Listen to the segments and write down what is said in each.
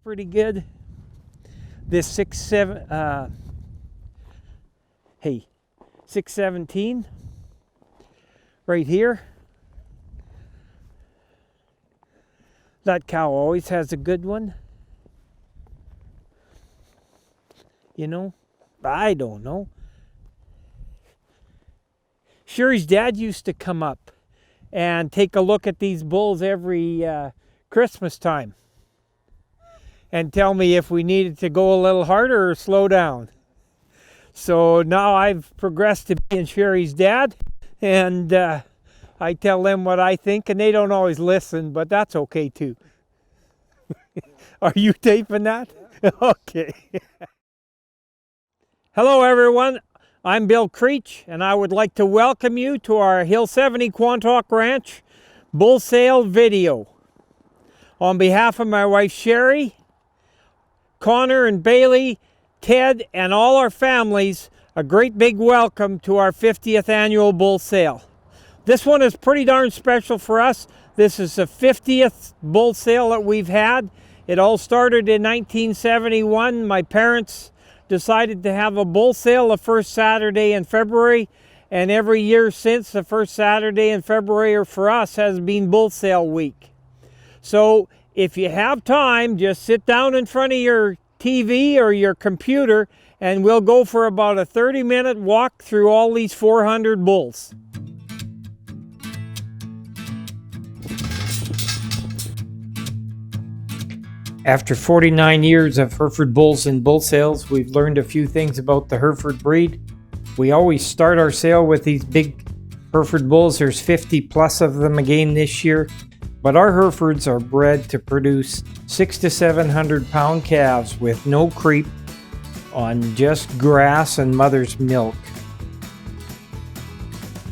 pretty good. This 617 right here. That cow always has a good one. You know, I don't know. Sherry's dad used to come up and take a look at these bulls every Christmas time and tell me if we needed to go a little harder or slow down. So now I've progressed to being Sherry's dad, and I tell them what I think, and they don't always listen, but that's okay too. Are you taping that? Okay. Hello everyone, I'm Bill Creech, and I would like to welcome you to our Hill 70 Quantock Ranch bull sale video. On behalf of my wife Sherry, Connor and Bailey, Ted, and all our families, a great big welcome to our 50th annual bull sale. This one is pretty darn special for us. This is the 50th bull sale that we've had. It all started in 1971. My parents decided to have a bull sale the first Saturday in February, and every year since, the first Saturday in February for us has been bull sale week. So if you have time, just sit down in front of your TV or your computer and we'll go for about a 30-minute walk through all these 400 bulls. After 49 years of Hereford bulls and bull sales, we've learned a few things about the Hereford breed. We always start our sale with these big Hereford bulls. There's 50 plus of them again this year. But our Herefords are bred to produce 600 to 700 pound calves with no creep on just grass and mother's milk.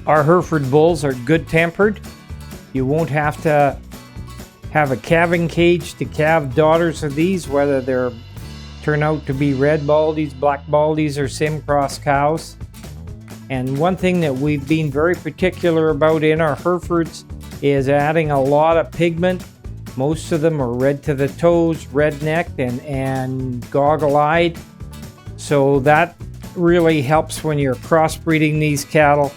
Our Hereford bulls are good tempered. You won't have to have a calving cage to calve daughters of these, whether they're turn out to be red baldies, black baldies, or sim-cross cows. And one thing that we've been very particular about in our Herefords is adding a lot of pigment. Most of them are red to the toes, red-necked, and goggle-eyed. So that really helps when you're crossbreeding these cattle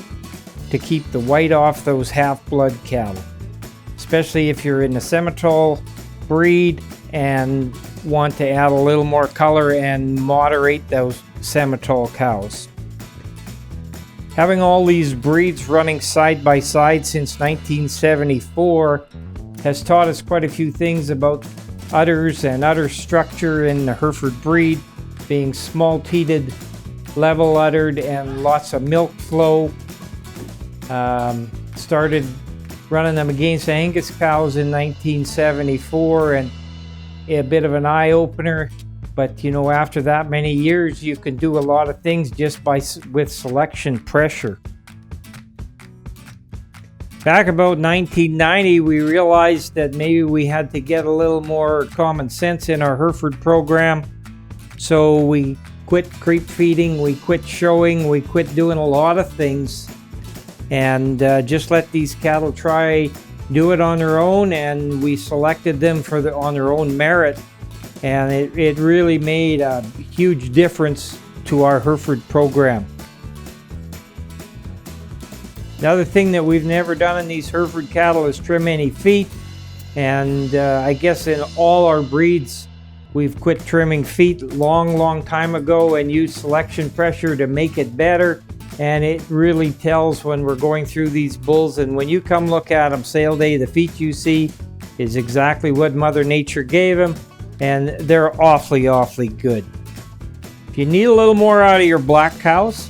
to keep the white off those half-blood cattle. Especially if you're in the Simmental breed and want to add a little more color and moderate those Simmental cows. Having all these breeds running side by side since 1974 has taught us quite a few things about udders and udder structure in the Hereford breed, being small-teated, level uddered, and lots of milk flow. Started running them against Angus cows in 1974, and a bit of an eye-opener. But you know, after that many years, you can do a lot of things just with selection pressure. Back about 1990, we realized that maybe we had to get a little more common sense in our Hereford program. So we quit creep feeding, we quit showing, we quit doing a lot of things, and just let these cattle do it on their own, and we selected them on their own merit. And it really made a huge difference to our Hereford program. Another thing that we've never done in these Hereford cattle is trim any feet. And I guess in all our breeds, we've quit trimming feet long time ago and used selection pressure to make it better. And it really tells when we're going through these bulls. And when you come look at them sale day, the feet you see is exactly what Mother Nature gave them. And they're awfully good. If you need a little more out of your black cows,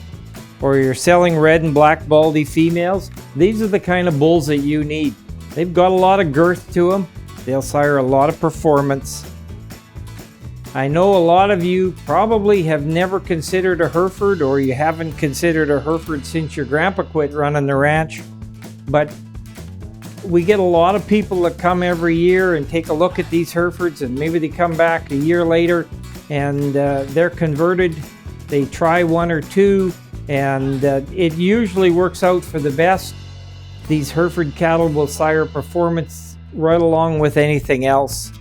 or you're selling red and black baldy females, these are the kind of bulls that you need. They've got a lot of girth to them. They'll sire a lot of performance. I know a lot of you probably have never considered a Hereford, or you haven't considered a Hereford since your grandpa quit running the ranch. But we get a lot of people that come every year and take a look at these Herefords, and maybe they come back a year later and they're converted. They try one or two, and it usually works out for the best. These Hereford cattle will sire performance right along with anything else.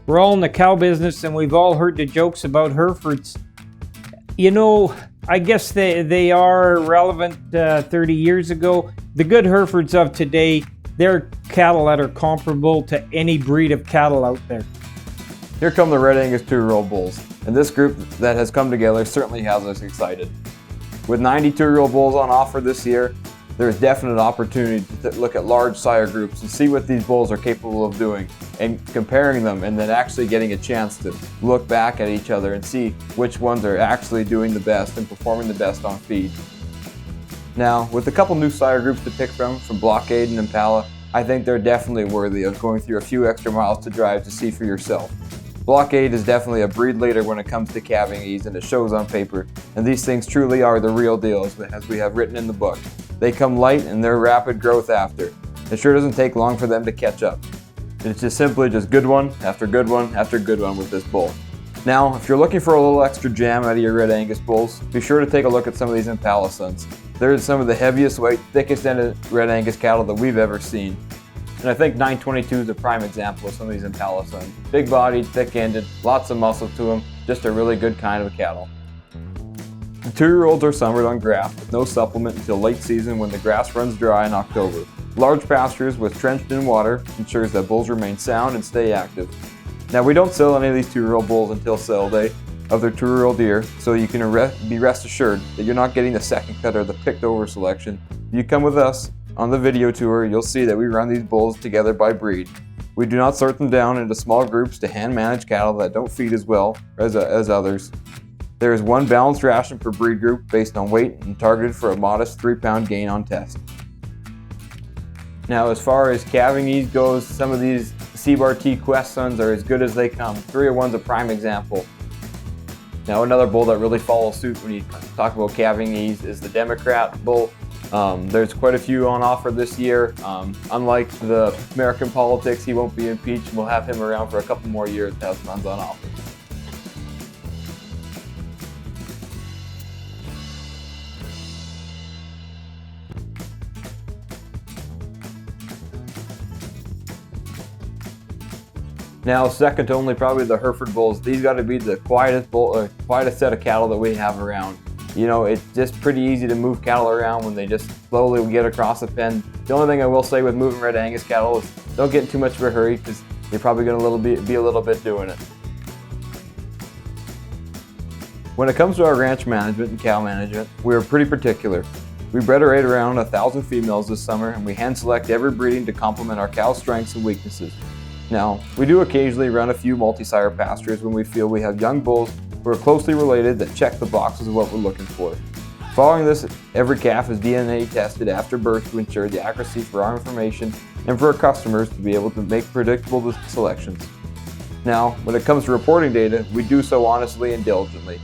we're all in the cow business and we've all heard the jokes about Herefords. You know, I guess they are relevant 30 years ago. The good Herefords of today, they're cattle that are comparable to any breed of cattle out there. Here come the Red Angus 2-year-old bulls, and this group that has come together certainly has us excited. With 90 2-year-old bulls on offer this year, there is definite opportunity to look at large sire groups and see what these bulls are capable of doing and comparing them, and then actually getting a chance to look back at each other and see which ones are actually doing the best and performing the best on feed. Now, with a couple new sire groups to pick from Blockade and Impala, I think they're definitely worthy of going through a few extra miles to drive to see for yourself. Blockade is definitely a breed leader when it comes to calving ease, and it shows on paper, and these things truly are the real deal, as we have written in the book. They come light and they're rapid growth after. It sure doesn't take long for them to catch up. It's just simply good one after good one after good one with this bull. Now, if you're looking for a little extra jam out of your Red Angus bulls, be sure to take a look at some of these Impala sons. They're some of the heaviest weight, thickest ended Red Angus cattle that we've ever seen. And I think 922 is a prime example of some of these Impala sons. Big bodied, thick ended, lots of muscle to them, just a really good kind of cattle. The 2-year-olds are summered on grass with no supplement until late season when the grass runs dry in October. Large pastures with trenched in water ensures that bulls remain sound and stay active. Now, we don't sell any of these 2-year-old bulls until sale day of their 2-year-old year, so you can be rest assured that you're not getting the second cut or the picked over selection. If you come with us on the video tour, you'll see that we run these bulls together by breed. We do not sort them down into small groups to hand manage cattle that don't feed as well as others. There is one balanced ration per breed group based on weight and targeted for a modest 3-pound gain on test. Now, as far as calving ease goes, some of these C-Bar T Quest sons are as good as they come. 301's a prime example. Now, another bull that really follows suit when you talk about calving ease is the Democrat bull. There's quite a few on offer this year. Unlike the American politics, he won't be impeached. We'll have him around for a couple more years to have sons on offer. Now, second to only probably the Hereford bulls, these got to be the quietest set of cattle that we have around. You know, it's just pretty easy to move cattle around when they just slowly get across the pen. The only thing I will say with moving Red Angus cattle is don't get in too much of a hurry, because you're probably going to be a little bit doing it. When it comes to our ranch management and cow management, we're pretty particular. We bred right around 1,000 females this summer, and we hand select every breeding to complement our cow strengths and weaknesses. Now, we do occasionally run a few multi-sire pastures when we feel we have young bulls who are closely related that check the boxes of what we're looking for. Following this, every calf is DNA tested after birth to ensure the accuracy for our information and for our customers to be able to make predictable selections. Now, when it comes to reporting data, we do so honestly and diligently.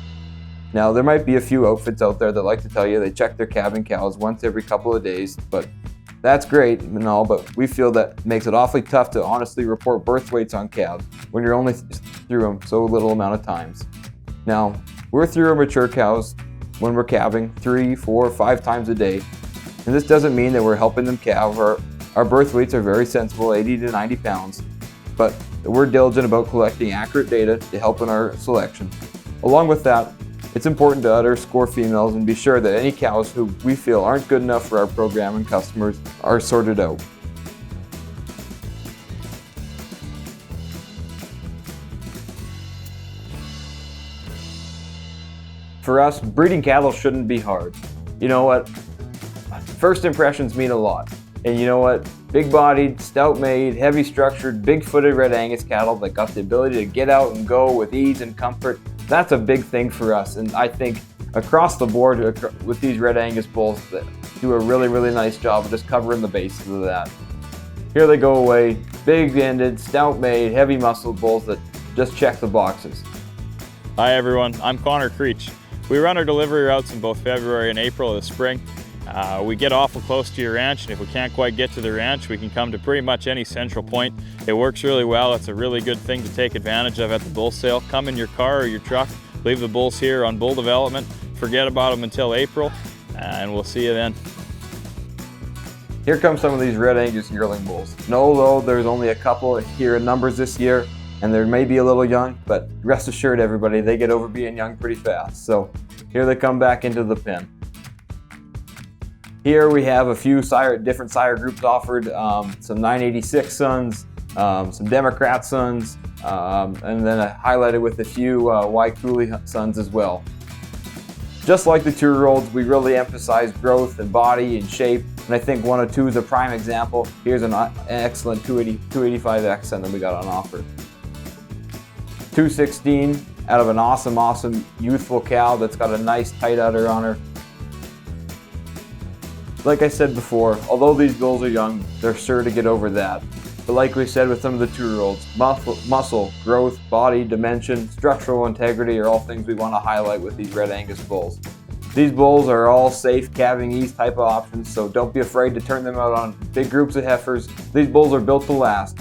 Now, there might be a few outfits out there that like to tell you they check their calving cows once every couple of days, but that's great and all, but we feel that makes it awfully tough to honestly report birth weights on calves when you're only through them so little amount of times. Now, we're through our mature cows when we're calving 3, 4, 5 times a day, and this doesn't mean that we're helping them calve. Our birth weights are very sensible, 80 to 90 pounds, but we're diligent about collecting accurate data to help in our selection. Along with that, it's important to underscore females and be sure that any cows who we feel aren't good enough for our program and customers are sorted out. For us, breeding cattle shouldn't be hard. You know what? First impressions mean a lot. And you know what? Big-bodied, stout-made, heavy-structured, big-footed Red Angus cattle that got the ability to get out and go with ease and comfort, that's a big thing for us. And I think across the board with these Red Angus bulls that do a really, really nice job of just covering the bases of that. Here they go away, big-ended, stout-made, heavy-muscled bulls that just check the boxes. Hi everyone, I'm Connor Creech. We run our delivery routes in both February and April of the spring. We get awful close to your ranch, and if we can't quite get to the ranch, we can come to pretty much any central point. It works really well. It's a really good thing to take advantage of at the bull sale. Come in your car or your truck, leave the bulls here on bull development, forget about them until April, and we'll see you then. Here come some of these Red Angus yearling bulls. And although there's only a couple here in numbers this year, and they may be a little young, but rest assured everybody, they get over being young pretty fast. So here they come back into the pen. Here we have a few different sire groups offered, some 986 sons, some Democrat sons, and then highlighted with a few Y. Cooley sons as well. Just like the 2-year-olds, we really emphasize growth and body and shape, and I think 102 is a prime example. Here's an excellent 285X son that we got on offer. 216 out of an awesome youthful cow that's got a nice tight udder on her. Like I said before, although these bulls are young, they're sure to get over that. But like we said with some of the 2-year-olds, muscle, growth, body, dimension, structural integrity are all things we want to highlight with these Red Angus bulls. These bulls are all safe, calving ease type of options, so don't be afraid to turn them out on big groups of heifers. These bulls are built to last.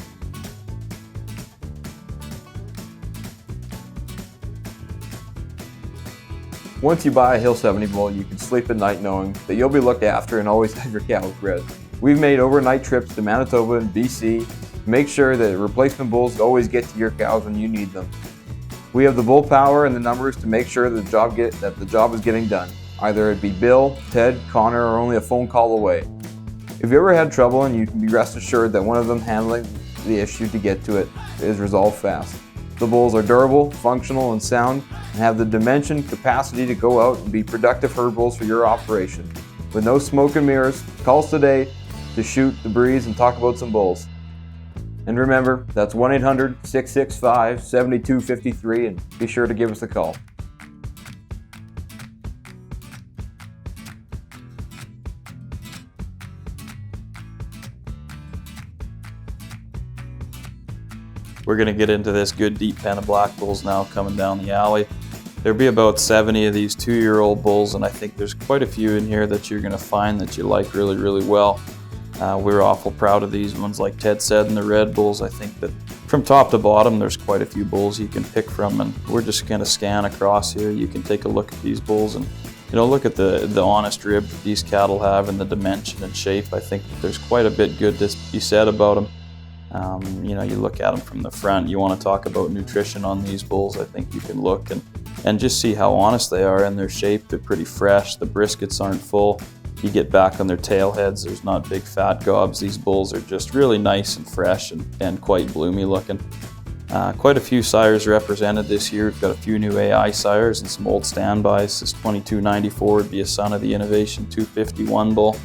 Once you buy a Hill 70 bull, you can sleep at night knowing that you'll be looked after and always have your cows bred. We've made overnight trips to Manitoba and BC to make sure that replacement bulls always get to your cows when you need them. We have the bull power and the numbers to make sure that the job is getting done. Either it be Bill, Ted, Connor, or only a phone call away. If you ever had trouble, and you can be rest assured that one of them handling the issue to get to it is resolved fast. The bulls are durable, functional, and sound, and have the dimension capacity to go out and be productive herd bulls for your operation. With no smoke and mirrors, call us today to shoot the breeze and talk about some bulls. And remember, that's 1-800-665-7253, and be sure to give us a call. We're going to get into this good deep pen of black bulls now coming down the alley. There'll be about 70 of these 2-year-old bulls, and I think there's quite a few in here that you're going to find that you like really well. We're awful proud of these ones, like Ted said, and the red bulls. I think that from top to bottom there's quite a few bulls you can pick from, and we're just going to scan across here. You can take a look at these bulls and look at the honest rib that these cattle have and the dimension and shape. I think that there's quite a bit good to be said about them. You look at them from the front, you want to talk about nutrition on these bulls. I think you can look and just see how honest they are in their shape. They're pretty fresh, the briskets aren't full. You get back on their tail heads, there's not big fat gobs. These bulls are just really nice and fresh and quite bloomy looking. Quite a few sires represented this year. We've got a few new AI sires and some old standbys. This 2294 would be a son of the Innovation 251 bull.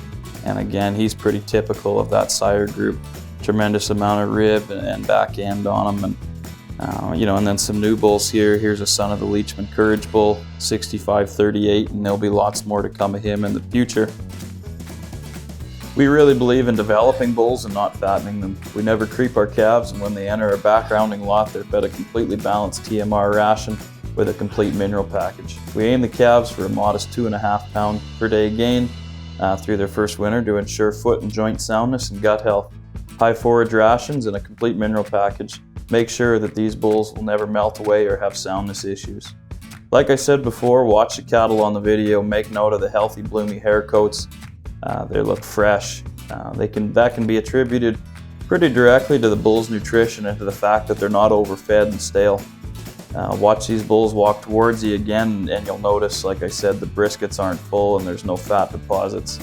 And again, he's pretty typical of that sire group. Tremendous amount of rib and back end on them, and then some new bulls here. Here's a son of the Leachman Courage bull, 6538, and there'll be lots more to come of him in the future. We really believe in developing bulls and not fattening them. We never creep our calves, and when they enter our backgrounding lot, they're fed a completely balanced TMR ration with a complete mineral package. We aim the calves for a modest 2.5 pound per day gain through their first winter to ensure foot and joint soundness and gut health. High forage rations and a complete mineral package make sure that these bulls will never melt away or have soundness issues. Like I said before, watch the cattle on the video, make note of the healthy bloomy hair coats. They look fresh. That can be attributed pretty directly to the bull's nutrition and to the fact that they're not overfed and stale. Watch these bulls walk towards you again and you'll notice, like I said, the briskets aren't full and there's no fat deposits.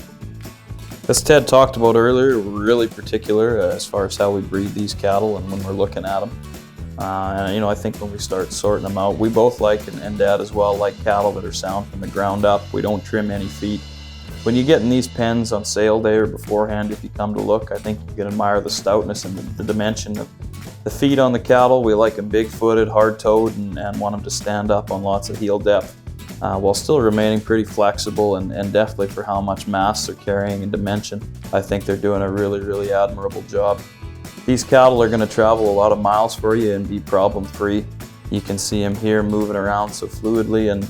As Ted talked about earlier, we're really particular as far as how we breed these cattle and when we're looking at them. I think when we start sorting them out, we both like, and Dad as well, like cattle that are sound from the ground up. We don't trim any feet. When you get in these pens on sale day or beforehand, if you come to look, I think you can admire the stoutness and the dimension of the feet on the cattle. We like them big-footed, hard-toed, and want them to stand up on lots of heel depth. While still remaining pretty flexible and definitely for how much mass they're carrying and dimension, I think they're doing a really admirable job. These cattle are going to travel a lot of miles for you and be problem-free. You can see them here moving around so fluidly and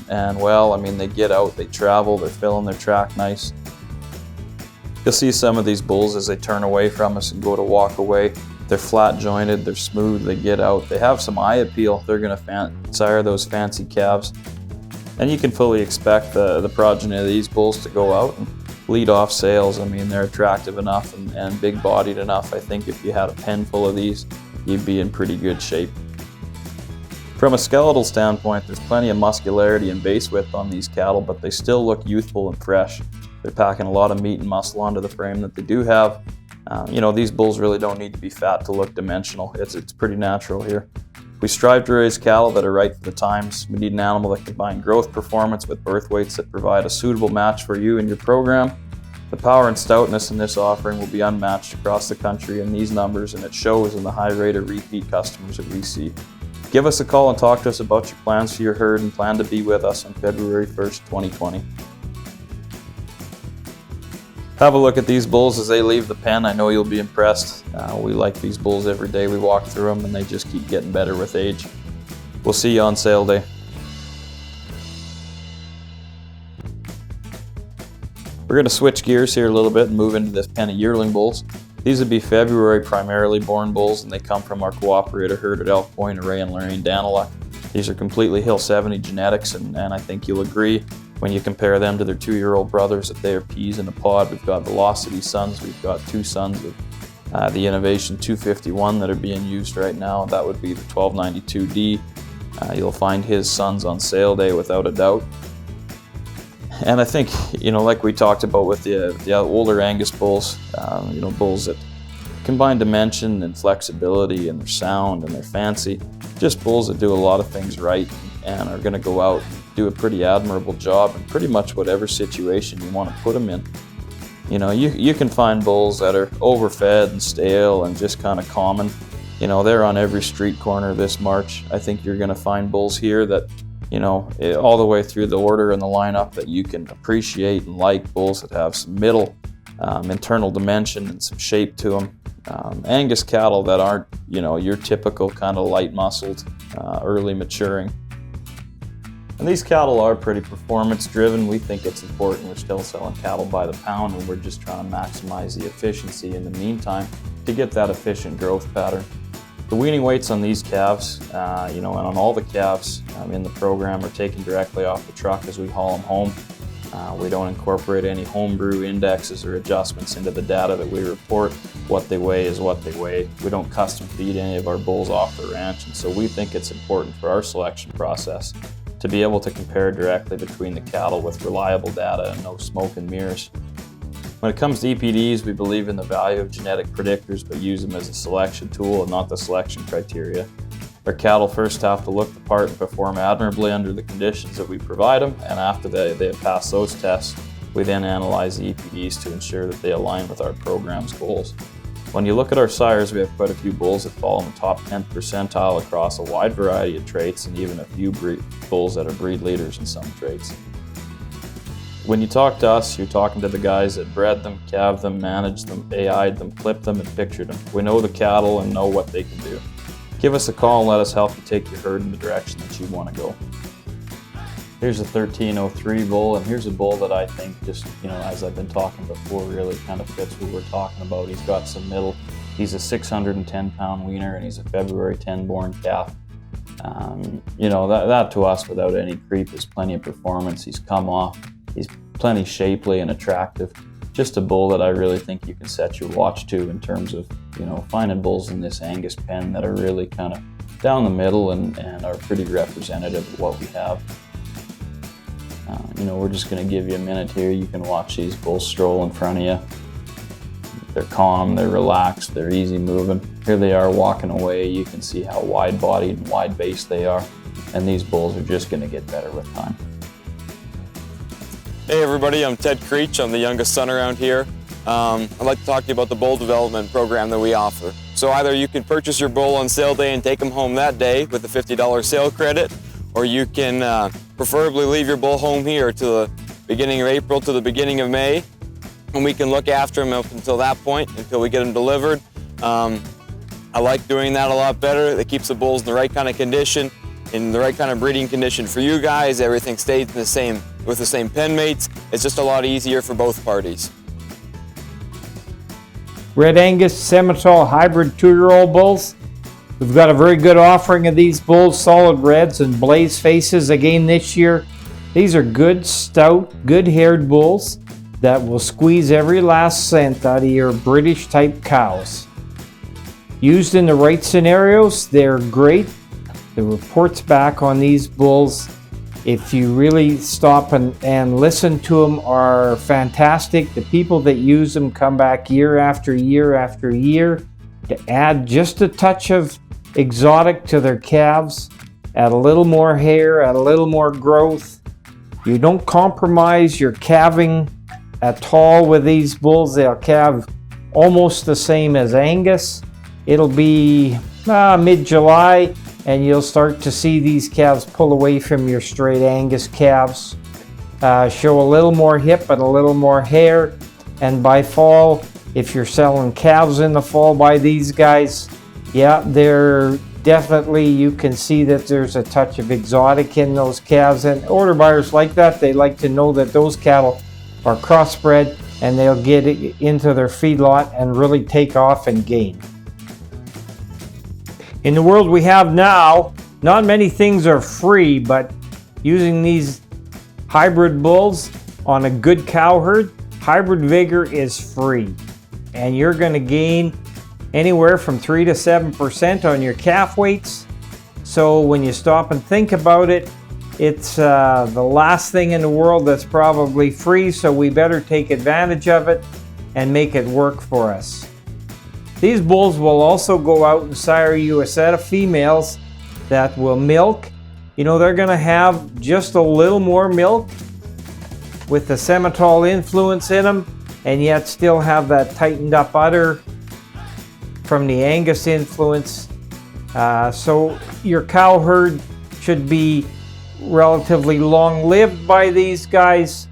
they get out, they travel, they're filling their track nice. You'll see some of these bulls as they turn away from us and go to walk away. They're flat jointed, they're smooth, they get out, they have some eye appeal. They're going to sire those fancy calves. And you can fully expect the progeny of these bulls to go out and lead off sales. I mean, they're attractive enough and big-bodied enough. I think if you had a pen full of these, you'd be in pretty good shape. From a skeletal standpoint, there's plenty of muscularity and base width on these cattle, but they still look youthful and fresh. They're packing a lot of meat and muscle onto the frame that they do have. These bulls really don't need to be fat to look dimensional. It's pretty natural here. We strive to raise cattle that are right for the times. We need an animal that combines growth performance with birth weights that provide a suitable match for you and your program. The power and stoutness in this offering will be unmatched across the country in these numbers, and it shows in the high rate of repeat customers that we see. Give us a call and talk to us about your plans for your herd and plan to be with us on February 1st, 2020. Have a look at these bulls as they leave the pen. I know you'll be impressed. We like these bulls every day we walk through them, and they just keep getting better with age. We'll see you on sale day. We're going to switch gears here a little bit and move into this pen of yearling bulls. These would be February primarily born bulls, and they come from our cooperator herd at Elk Point, Array and Lorraine Daniluk. These are completely Hill 70 genetics, and I think you'll agree when you compare them to their 2-year-old brothers that they are peas in a pod. We've got Velocity sons, we've got 2 sons of the Innovation 251 that are being used right now. That would be the 1292D. You'll find his sons on sale day without a doubt. And I think, like we talked about with the older Angus bulls, bulls that combine dimension and flexibility and their sound and their fancy, just bulls that do a lot of things right and are going to go out and do a pretty admirable job in pretty much whatever situation you want to put them in. You can find bulls that are overfed and stale and just kind of common. They're on every street corner this March. I think you're going to find bulls here that all the way through the order and the lineup that you can appreciate and like, bulls that have some middle internal dimension and some shape to them. Angus cattle that aren't, your typical kind of light muscled, early maturing. And these cattle are pretty performance driven. We think it's important. We're still selling cattle by the pound, and we're just trying to maximize the efficiency in the meantime to get that efficient growth pattern. The weaning weights on these calves, and on all the calves in the program are taken directly off the truck as we haul them home. We don't incorporate any homebrew indexes or adjustments into the data that we report. What they weigh is what they weigh. We don't custom feed any of our bulls off the ranch, and so we think it's important for our selection process to be able to compare directly between the cattle with reliable data and no smoke and mirrors. When it comes to EPDs, we believe in the value of genetic predictors, but use them as a selection tool and not the selection criteria. Our cattle first have to look the part and perform admirably under the conditions that we provide them, and after they have passed those tests, we then analyze the EPDs to ensure that they align with our program's goals. When you look at our sires, we have quite a few bulls that fall in the top 10th percentile across a wide variety of traits, and even a few bulls that are breed leaders in some traits. When you talk to us, you're talking to the guys that bred them, calved them, managed them, AI'd them, clipped them, and pictured them. We know the cattle and know what they can do. Give us a call and let us help you take your herd in the direction that you want to go. Here's a 1303 bull, and here's a bull that I think just, as I've been talking before, really kind of fits what we're talking about. He's got some middle. He's a 610-pound weaner, and he's a February 10 born calf. That to us, without any creep, is plenty of performance. He's come off. He's plenty shapely and attractive. Just a bull that I really think you can set your watch to in terms of, finding bulls in this Angus pen that are really kind of down the middle and are pretty representative of what we have. We're just going to give you a minute here. You can watch these bulls stroll in front of you. They're calm, they're relaxed, they're easy moving. Here they are walking away. You can see how wide-bodied and wide-based they are. And these bulls are just going to get better with time. Hey everybody, I'm Ted Creech. I'm the youngest son around here. I'd like to talk to you about the bull development program that we offer. So either you can purchase your bull on sale day and take them home that day with a $50 sale credit, or you can preferably leave your bull home here to the beginning of April to the beginning of May, and we can look after them up until that point, until we get them delivered. I like doing that a lot better. It keeps the bulls in the right kind of condition, in the right kind of breeding condition for you guys. Everything stays with the same pen mates. It's just a lot easier for both parties. Red Angus Simmental hybrid 2-year-old bulls. We've got a very good offering of these bulls, solid reds and blaze faces again this year. These are good, stout, good-haired bulls that will squeeze every last cent out of your British-type cows. Used in the right scenarios, they're great. The reports back on these bulls, if you really stop and listen to them, are fantastic. The people that use them come back year after year after year to add just a touch of exotic to their calves, add a little more hair, add a little more growth. You don't compromise your calving at all with these bulls. They'll calve almost the same as Angus. It'll be mid-July and you'll start to see these calves pull away from your straight Angus calves. Show a little more hip and a little more hair. And by fall, if you're selling calves in the fall by these guys, yeah, they're definitely, you can see that there's a touch of exotic in those calves. And order buyers like that. They like to know that those cattle are crossbred and they'll get into their feedlot and really take off and gain. In the world we have now, not many things are free, but using these hybrid bulls on a good cow herd, hybrid vigor is free. And you're going to gain anywhere from 3 to 7% on your calf weights. So when you stop and think about it, it's the last thing in the world that's probably free, so we better take advantage of it and make it work for us. These bulls will also go out and sire you a set of females that will milk. You know, they're going to have just a little more milk with the Simmental influence in them, and yet still have that tightened up udder from the Angus influence. So your cow herd should be relatively long-lived by these guys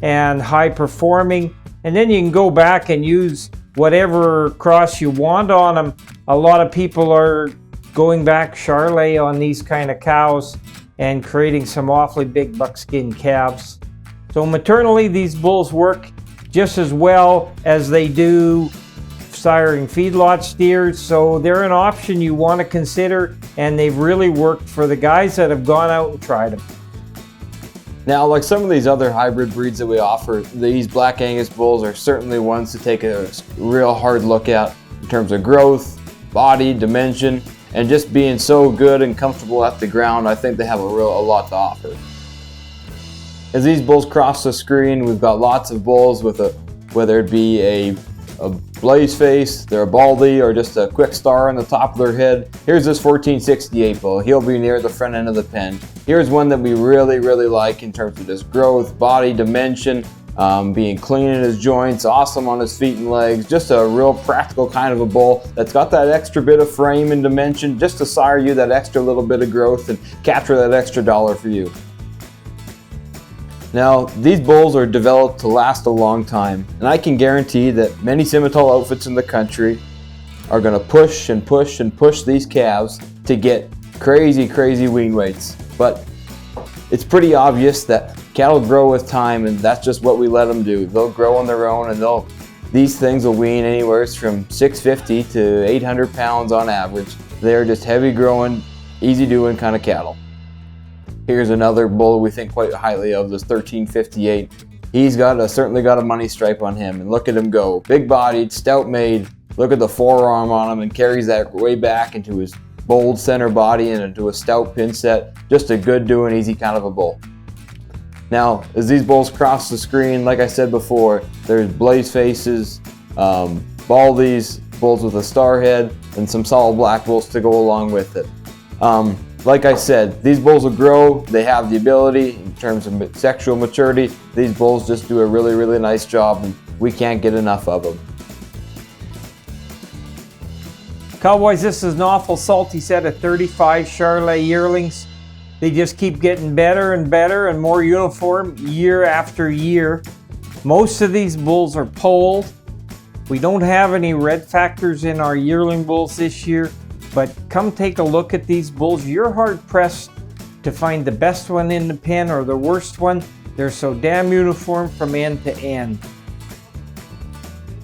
and high performing, and then you can go back and use whatever cross you want on them. A lot of people are going back Charolais on these kind of cows and creating some awfully big buckskin calves. So maternally, these bulls work just as well as they do siring feedlot steers, so they're an option you want to consider, and they've really worked for the guys that have gone out and tried them. Now, like some of these other hybrid breeds that we offer, these Black Angus bulls are certainly ones to take a real hard look at in terms of growth, body, dimension, and just being so good and comfortable at the ground. I think they have a lot to offer. As these bulls cross the screen, we've got lots of bulls with whether it be a blaze face, they're a baldy, or just a quick star on the top of their head. Here's this 1468 bull. He'll be near the front end of the pen. Here's one that we really like in terms of just growth, body, dimension, being clean in his joints, awesome on his feet and legs. Just a real practical kind of a bull that's got that extra bit of frame and dimension just to sire you that extra little bit of growth and capture that extra dollar for you. Now, these bulls are developed to last a long time, and I can guarantee that many Simmental outfits in the country are going to push and push and push these calves to get crazy wean weights. But it's pretty obvious that cattle grow with time, and that's just what we let them do. They'll grow on their own, and these things will wean anywhere from 650 to 800 pounds on average. They're just heavy growing, easy doing kind of cattle. Here's another bull we think quite highly of, this 1358. He's certainly got a money stripe on him, and look at him go. Big bodied, stout made. Look at the forearm on him, and carries that way back into his bold center body and into a stout pin set. Just a good doing, easy kind of a bull. Now, as these bulls cross the screen, like I said before, there's blaze faces, baldies, bulls with a star head, and some solid black bulls to go along with it. Like I said, these bulls will grow. They have the ability in terms of sexual maturity. These bulls just do a really nice job, and we can't get enough of them. Cowboys, this is an awful salty set of 35 Charolais Yearlings. They just keep getting better and better and more uniform year after year. Most of these bulls are polled. We don't have any red factors in our yearling bulls this year. But come take a look at these bulls. You're hard pressed to find the best one in the pen or the worst one. They're so damn uniform from end to end.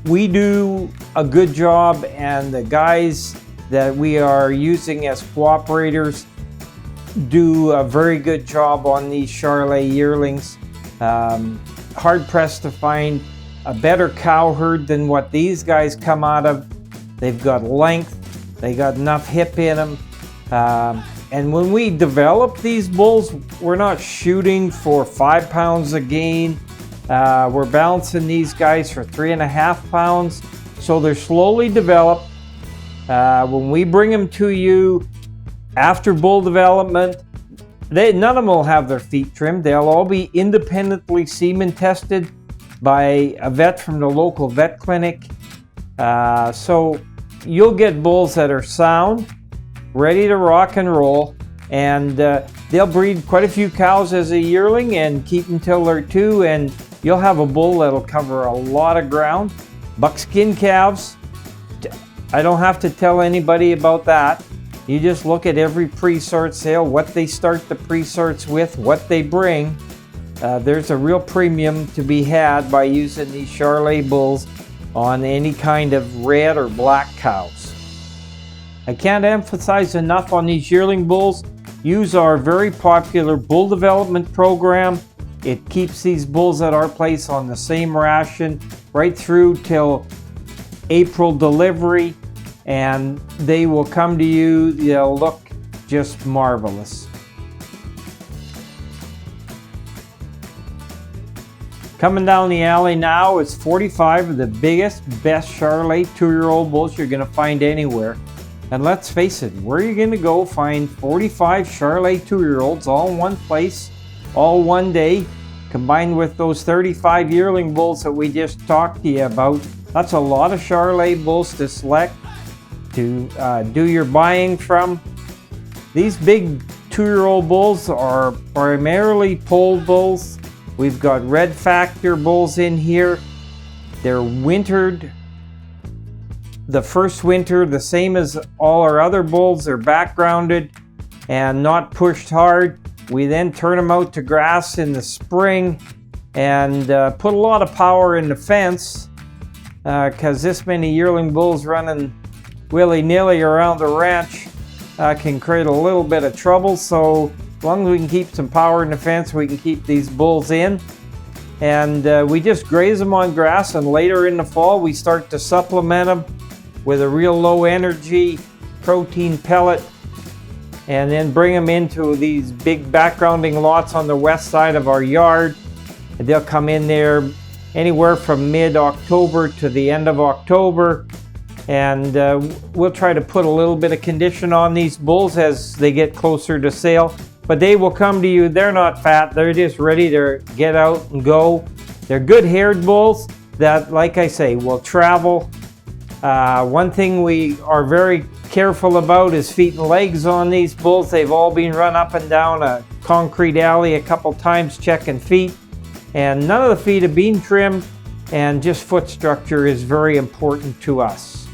We do a good job, and the guys that we are using as cooperators do a very good job on these Charolais Yearlings. Hard pressed to find a better cow herd than what these guys come out of. They've got length. They got enough hip in them. And when we develop these bulls, we're not shooting for 5 pounds a gain. We're balancing these guys for 3.5 pounds. So they're slowly developed. When we bring them to you after bull development, none of them will have their feet trimmed. They'll all be independently semen tested by a vet from the local vet clinic. So you'll get bulls that are sound, ready to rock and roll, and they'll breed quite a few cows as a yearling and keep them till they're 2, and you'll have a bull that'll cover a lot of ground. Buckskin calves, I don't have to tell anybody about that. You just look at every pre-sort sale, what they start the pre-sorts with, what they bring. There's a real premium to be had by using these Charolais bulls on any kind of red or black cows. I can't emphasize enough on these yearling bulls. Use our very popular bull development program. It keeps these bulls at our place on the same ration right through till April delivery, and they will come to you. They'll look just marvelous. Coming down the alley now is 45 of the biggest, best Charolais 2-year-old bulls you're going to find anywhere. And let's face it, where are you going to go find 45 Charolais 2-year-olds all in one place, all one day, combined with those 35 yearling bulls that we just talked to you about? That's a lot of Charolais bulls to select, to do your buying from. These big 2-year-old bulls are primarily polled bulls. We've got red factor bulls in here. They're wintered the first winter, the same as all our other bulls. They're backgrounded and not pushed hard. We then turn them out to grass in the spring and put a lot of power in the fence, because this many yearling bulls running willy-nilly around the ranch can create a little bit of trouble. So as long as we can keep some power in the fence, we can keep these bulls in. And we just graze them on grass, and later in the fall we start to supplement them with a real low energy protein pellet, and then bring them into these big backgrounding lots on the west side of our yard. And they'll come in there anywhere from mid-October to the end of October, and we'll try to put a little bit of condition on these bulls as they get closer to sale. But they will come to you. They're not fat, they're just ready to get out and go. They're good haired bulls that, like I say, will travel. One thing we are very careful about is feet and legs on these bulls. They've all been run up and down a concrete alley a couple times checking feet, and none of the feet have been trimmed, and just foot structure is very important to us.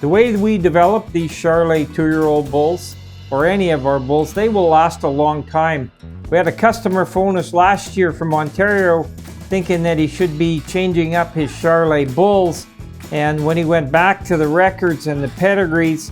The way we develop these Charolais 2-year-old bulls, or any of our bulls, they will last a long time. We had a customer phone us last year from Ontario thinking that he should be changing up his Charolais bulls, and when he went back to the records and the pedigrees,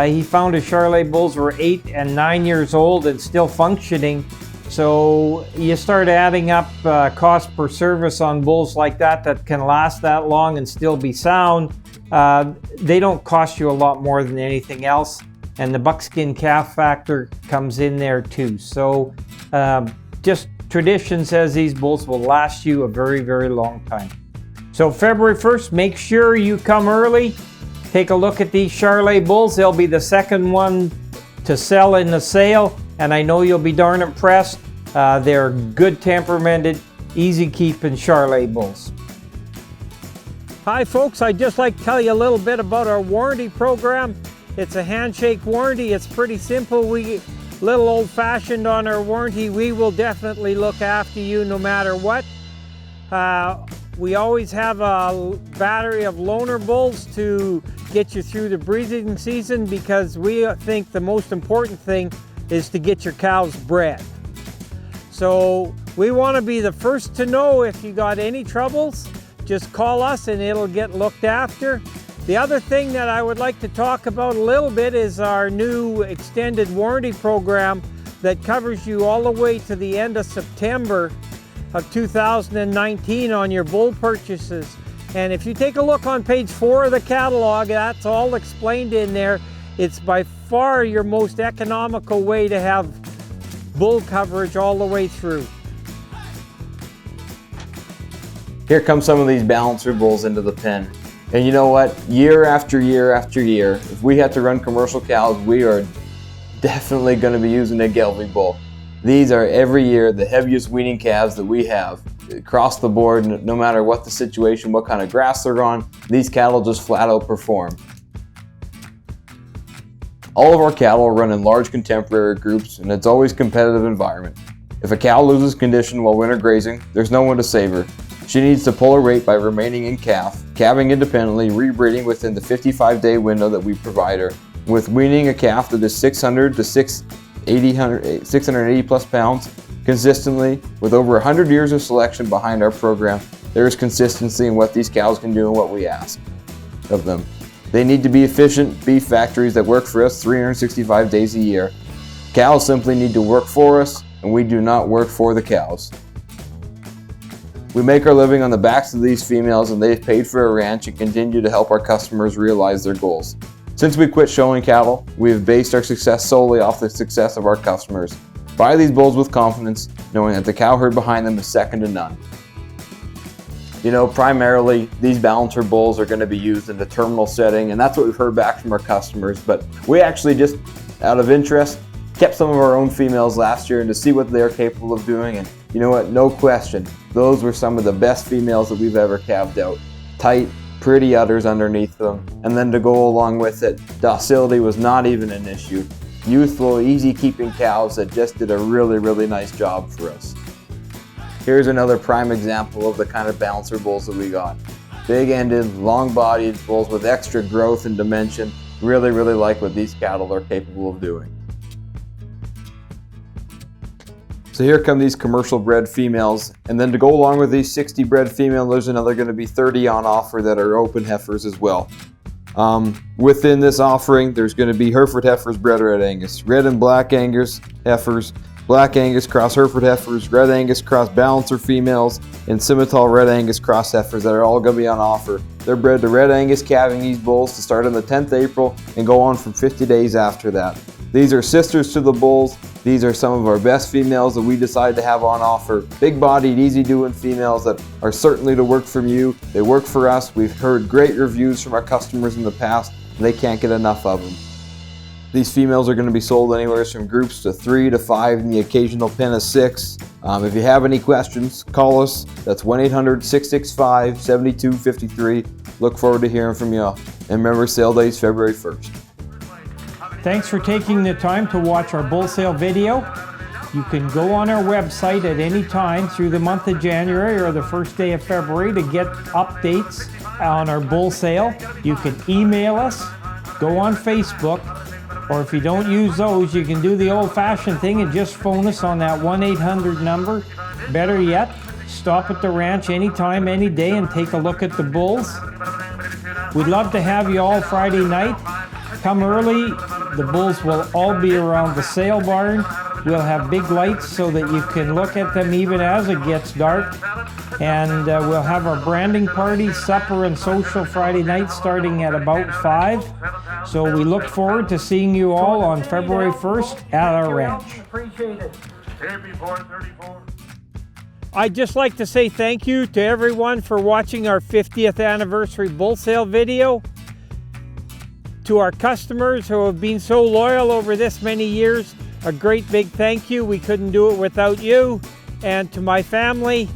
he found his Charolais bulls were 8 and 9 years old and still functioning. So you start adding up cost per service on bulls like that can last that long and still be sound. They don't cost you a lot more than anything else, and the buckskin calf factor comes in there too. So just tradition says these bulls will last you a very, very long time. So February 1st, make sure you come early. Take a look at these Charolais bulls. They'll be the second one to sell in the sale, and I know you'll be darn impressed. They're good temperamented, easy keeping Charolais bulls. Hi folks, I'd just like to tell you a little bit about our warranty program. It's a handshake warranty. It's pretty simple. We little old-fashioned on our warranty. We will definitely look after you no matter what. We always have a battery of loaner bulls to get you through the breeding season, because we think the most important thing is to get your cows bred. So we want to be the first to know if you got any troubles. Just call us and it'll get looked after. The other thing that I would like to talk about a little bit is our new extended warranty program that covers you all the way to the end of September of 2019 on your bull purchases. And if you take a look on page 4 of the catalog, that's all explained in there. It's by far your most economical way to have bull coverage all the way through. Here come some of these balancer bulls into the pen. And you know what? Year after year after year, if we have to run commercial cows, we are definitely going to be using a Gelbvieh bull. These are every year the heaviest weaning calves that we have. Across the board, no matter what the situation, what kind of grass they're on, these cattle just flat out perform. All of our cattle run in large contemporary groups, and it's always a competitive environment. If a cow loses condition while winter grazing, there's no one to save her. She needs to pull her weight by remaining in calf, calving independently, rebreeding within the 55-day window that we provide her. With weaning a calf that is 600 to 680 plus pounds consistently, with over 100 years of selection behind our program, there is consistency in what these cows can do and what we ask of them. They need to be efficient beef factories that work for us 365 days a year. Cows simply need to work for us, and we do not work for the cows. We make our living on the backs of these females, and they've paid for a ranch and continue to help our customers realize their goals. Since we quit showing cattle, we have based our success solely off the success of our customers. Buy these bulls with confidence, knowing that the cow herd behind them is second to none. You know, primarily these balancer bulls are going to be used in the terminal setting, and that's what we've heard back from our customers. But we actually just, out of interest, kept some of our own females last year and to see what they're capable of doing. And you know what? No question, those were some of the best females that we've ever calved out. Tight, pretty udders underneath them, and then to go along with it, docility was not even an issue. Youthful, easy keeping cows that just did a really nice job for us. Here's another prime example of the kind of balancer bulls that we got. Big-ended, long-bodied bulls with extra growth and dimension. Really like what these cattle are capable of doing. So here come these commercial bred females, and then to go along with these 60 bred females, there's another going to be 30 on offer that are open heifers as well. Within this offering, there's going to be Hereford heifers bred Red Angus, Red and Black Angus heifers, Black Angus cross Hereford heifers, Red Angus cross balancer females, and Simmental Red Angus cross heifers that are all going to be on offer. They're bred to Red Angus calving these bulls to start on the 10th April and go on for 50 days after that. These are sisters to the bulls. These are some of our best females that we decided to have on offer. Big-bodied, easy-doing females that are certainly to work from you. They work for us. We've heard great reviews from our customers in the past, and they can't get enough of them. These females are going to be sold anywhere from groups to 3 to 5 and the occasional pen of 6. If you have any questions, call us. That's 1-800-665-7253. Look forward to hearing from you. And remember, sale day is February 1st. Thanks for taking the time to watch our bull sale video. You can go on our website at any time through the month of January or the first day of February to get updates on our bull sale. You can email us, go on Facebook, or if you don't use those, you can do the old-fashioned thing and just phone us on that 1-800 number. Better yet, stop at the ranch anytime, any day and take a look at the bulls. We'd love to have you all Friday night. Come early. The bulls will all be around the sale barn. We'll have big lights so that you can look at them even as it gets dark. And we'll have our branding party, supper and social Friday night starting at about 5. So we look forward to seeing you all on February 1st at our ranch. I'd just like to say thank you to everyone for watching our 50th anniversary bull sale video. To our customers who have been so loyal over this many years, a great big thank you. We couldn't do it without you. And to my family,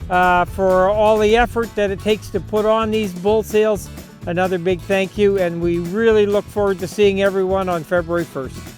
for all the effort that it takes to put on these bull sales, another big thank you. And we really look forward to seeing everyone on February 1st.